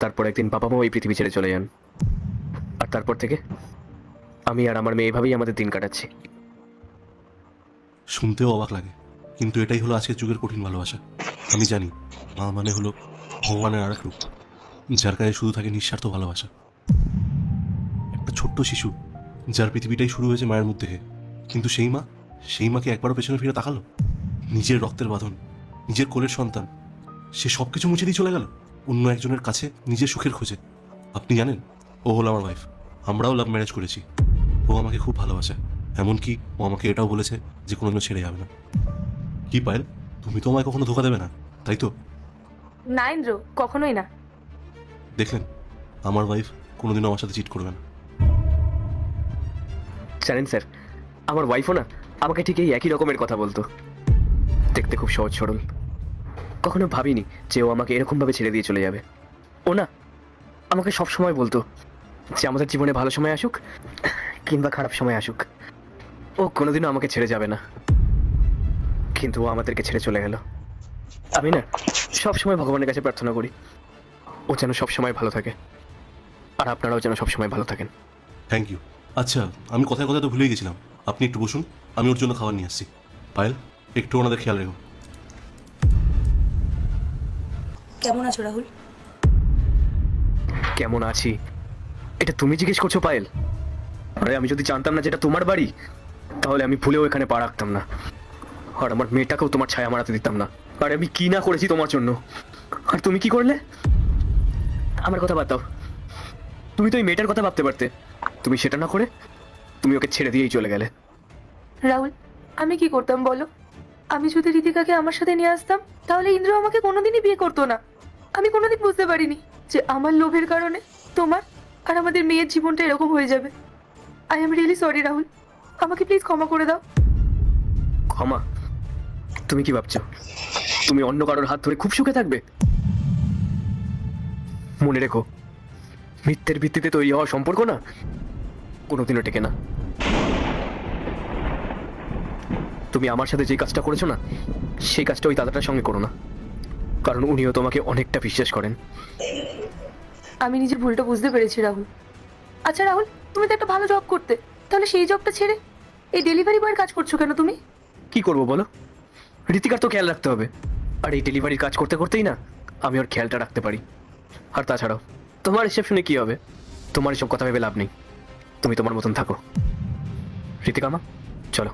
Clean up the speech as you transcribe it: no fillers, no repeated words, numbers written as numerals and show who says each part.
Speaker 1: তারপর একদিন বাবা মা এই পৃথিবী ছেড়ে চলে যান। আর তারপর থেকে আমি আর আমার মেয়ে এভাবেই আমাদের দিন কাটাচ্ছি।
Speaker 2: শুনতেও অবাক লাগে, কিন্তু এটাই হলো আজকের যুগের কঠিন ভালোবাসা। আমি জানি মা মানে হলো ভগবানের আর এক রূপ, যার কাছে শুধু থাকে নিঃস্বার্থ ভালোবাসা। একটা ছোট্ট শিশু যার পৃথিবীটাই শুরু হয়েছে মায়ের মুখ থেকে, কিন্তু সেই মাকে একবারও পেছনে ফিরে তাকালো? নিজের রক্তের বাঁধন, নিজের কোলের সন্তান, সে সব কিছু মুছে দিয়ে চলে গেল অন্য একজনের কাছে নিজের সুখের খোঁজে। আপনি জানেন, ও হলো আমার ওয়াইফ। আমরাও লাভ ম্যারেজ করেছি। ও আমাকে খুব ভালোবাসে, এমনকি ও আমাকে এটাও বলেছে যে কোনোদিনও ছেড়ে যাবে না। কি পায়েল, তুমি তো আমায় কখনো ধোকা দেবে না, তাই তো?
Speaker 3: না ইন্দ্র, কখনোই না।
Speaker 2: দেখলেন, আমার ওয়াইফ কোনোদিনও আমার সাথে চিট করবে না।
Speaker 1: জানেন স্যার, আমার ওয়াইফও না আমাকে ঠিক এই একই রকমের কথা বলতো। দেখতে খুব সহজ সরল। কখনো ভাবিনি যে ও আমাকে এরকমভাবে ছেড়ে দিয়ে চলে যাবে। ও না আমাকে সব সময় বলতো যে আমাদের জীবনে ভালো সময় আসুক কিংবা খারাপ সময় আসুক, ও কোনোদিনও আমাকে ছেড়ে যাবে না। কিন্তু ও আমাদেরকে ছেড়ে চলে গেল। আমি না সব সময় ভগবানের কাছে প্রার্থনা করি ও যেন সব সময় ভালো থাকে, আর আপনারাও যেন সব সময় ভালো থাকেন।
Speaker 2: Thank you. আচ্ছা, আমি কথায় কথায় তো ভুলে গেছিলাম, আপনি একটু বসুন, আমি ওর জন্য খাবার নিয়ে আসছি। পায়েল, একটু ওনাদের খেয়াল রেখো।
Speaker 3: কেমন আছো রাহুল?
Speaker 1: কেমন আছি এটা তুমি জিজ্ঞেস করছো পায়েল? আরে আমি যদি জানতাম না যেটা তোমার বাড়ি, তাহলে আমি ভুলেও এখানে পা রাখতাম না, আর আমার মেয়েটাকেও তোমার ছায়া মারাতে দিতাম না। আর আমি কি না করেছি তোমার জন্য, আর তুমি কি করলে? আমার কথা বাদ দাও, তুমি তো এই মেয়েটার কথা ভাবতে পারতে। তুমি সেটা না করে তুমি ওকে ছেড়ে দিয়েই চলে গেলে।
Speaker 3: রাহুল, আমি কি করতাম বলো? আমি যদি ঋতিকাকে আমার সাথে নিয়ে আসতাম, তাহলে ইন্দ্র আমাকে কোনোদিনই বিয়ে করতো না। আমি কোনোদিন বুঝতে পারিনি যে আমার লোভের কারণে তোমার আর আমাদের মেয়ের জীবনটা এরকম হয়ে যাবে। I am really sorry Rahul, আমাকে প্লিজ ক্ষমা করে দাও।
Speaker 1: ক্ষমা? তুমি কি ভাবছো তুমি অন্য কারোর হাত ধরে খুব সুখে থাকবে? মনে রেখো, মিথ্যের ভিত্তিতে তৈরি হওয়া সম্পর্ক না কোনোদিনও টেকে না। তুমি আমার সাথে যে কাজটা করেছো না, সেই কাজটা ওই দাদাটার সঙ্গে করো না, কারণ উনিও তোমাকে অনেকটা বিশ্বাস করেন।
Speaker 3: আমি নিজের ভুলটা বুঝতে পেরেছি রাহুল। আচ্ছা রাহুল, তুমি তো একটা ভালো জব করতে, তাহলে সেই জবটা ছেড়ে এই ডেলিভারি বয়ের কাজ করছো কেন তুমি?
Speaker 1: কি করবো বলো, ঋতিকার তো খেয়াল রাখতে হবে, আর এই ডেলিভারির কাজ করতে করতেই না আমি ওর খেয়ালটা রাখতে পারি। আর তাছাড়াও তোমার এসব শুনে কি হবে? তোমার এসব কথা ভেবে লাভ নেই, তুমি তোমার মতন থাকো। ঋতিকা মা, চলো।